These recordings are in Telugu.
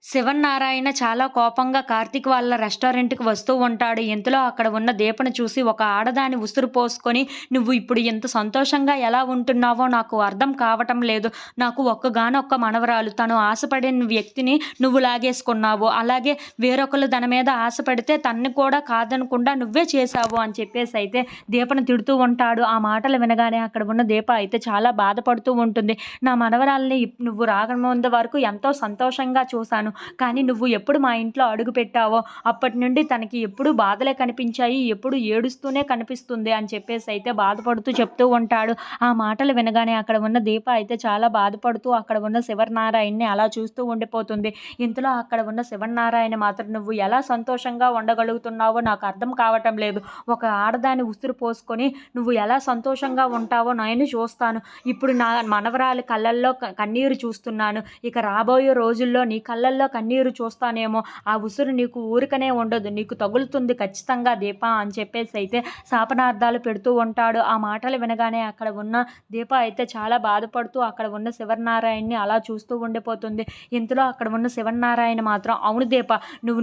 శివన్నారాయణ చాలా కోపంగా కార్తీక్ వాళ్ళ రెస్టారెంట్‌కి వస్తూ ఉంటాడు. ఇంతలో అక్కడ ఉన్న దీపను చూసి ఒక ఆడదాని ఉసురు పోసుకొని, "నువ్వు ఇప్పుడు ఇంత సంతోషంగా ఎలా ఉంటున్నావో నాకు అర్థం కావటం లేదు. నాకు ఒక్కగానొక్క మనవరాలు. తను ఆశపడిన వ్యక్తిని నువ్వు లాగేసుకున్నావు. అలాగే వేరొకళ్ళు తన మీద ఆశపడితే తన్ని కూడా కాదనకుండా నువ్వే చేశావు" అని చెప్పేసైతే దీపను తిడుతూ ఉంటాడు. ఆ మాటలు వినగానే అక్కడ ఉన్న దీప అయితే చాలా బాధపడుతూ ఉంటుంది. "నా మనవరాల్ని నువ్వు రాకముందు వరకు ఎంతో సంతోషంగా చూశాను. కానీ నువ్వు ఎప్పుడు మా ఇంట్లో అడుగుపెట్టావో అప్పటి నుండి తనకి ఎప్పుడూ బాధలే కనిపించాయి. ఎప్పుడు ఏడుస్తూనే కనిపిస్తుంది" అని చెప్పేసైతే బాధపడుతూ చెప్తూ ఉంటాడు. ఆ మాటలు వినగానే అక్కడ ఉన్న దీప అయితే చాలా బాధపడుతూ అక్కడ ఉన్న శివనారాయణ్‌ని అలా చూస్తూ ఉండిపోతుంది. ఇంతలో అక్కడ ఉన్న శివనారాయణ మాత్రం, "నువ్వు ఎలా సంతోషంగా ఉండగలుగుతున్నావో నాకు అర్థం కావటం లేదు. ఒక ఆడదాని ఉసురు పోసుకొని నువ్వు ఎలా సంతోషంగా ఉంటావో నేను చూస్తాను. ఇప్పుడు నా మనవరాలి కళ్ళల్లో కన్నీరు చూస్తున్నాను. ఇక రాబోయే రోజుల్లో నీ కళ్ళల్లో కన్నీరు చూస్తానేమో. ఆ ఉసురు నీకు ఊరికనే ఉండదు. నీకు తగులుతుంది ఖచ్చితంగా దీప" అని చెప్పేసైతే శాపనార్థాలు పెడుతూ ఉంటాడు. ఆ మాటలు వినగానే అక్కడ ఉన్న దీప అయితే చాలా బాధపడుతూ అక్కడ ఉన్న శివనారాయణ్‌ని అలా చూస్తూ ఉండిపోతుంది. ఇంతలో అక్కడ ఉన్న శివనారాయణ మాత్రం, "అవును దీప,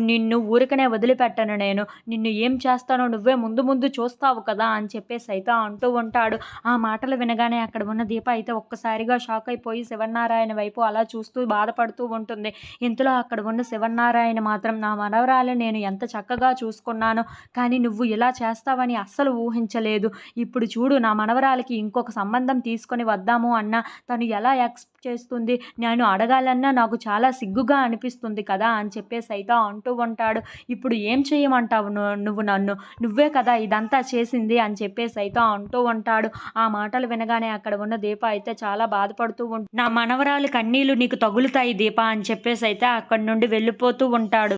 నిన్ను ఊరికనే వదిలిపెట్టను నేను. నిన్ను ఏం చేస్తానో నువ్వే ముందు ముందు చూస్తావు కదా" అని చెప్పేసైతే అంటూ ఉంటాడు. ఆ మాటలు వినగానే అక్కడ ఉన్న దీప అయితే ఒక్కసారిగా షాక్ అయిపోయి శివనారాయణ వైపు అలా చూస్తూ బాధపడుతూ ఉంటుంది. ఇంతలో అక్కడ ఉన్న శివనారాయణ మాత్రం, "నా మనవరాలిని నేను ఎంత చక్కగా చూసుకున్నానో, కానీ నువ్వు ఇలా చేస్తావని అస్సలు ఊహించలేదు. ఇప్పుడు చూడు, నా మనవరాలికి ఇంకొక సంబంధం తీసుకొని వద్దాము అన్నా తను ఎలా యాక్సెప్ట్ చేస్తుంది. నేను అడగాలన్నా నాకు చాలా సిగ్గుగా అనిపిస్తుంది కదా" అని చెప్పేసైతే అంటూ ఉంటాడు. "ఇప్పుడు ఏం చేయమంటావు నువ్వు నన్ను? నువ్వే కదా ఇదంతా చేసింది" అని చెప్పేసైతే అంటూ ఉంటాడు. ఆ మాటలు వినగానే అక్కడ ఉన్న దీప అయితే చాలా బాధపడుతూ "నా మనవరాలి కన్నీళ్లు నీకు తగులుతాయి దీప" అని చెప్పేసైతే అక్కడి నుండి వెళ్ళిపోతూ ఉంటాడు.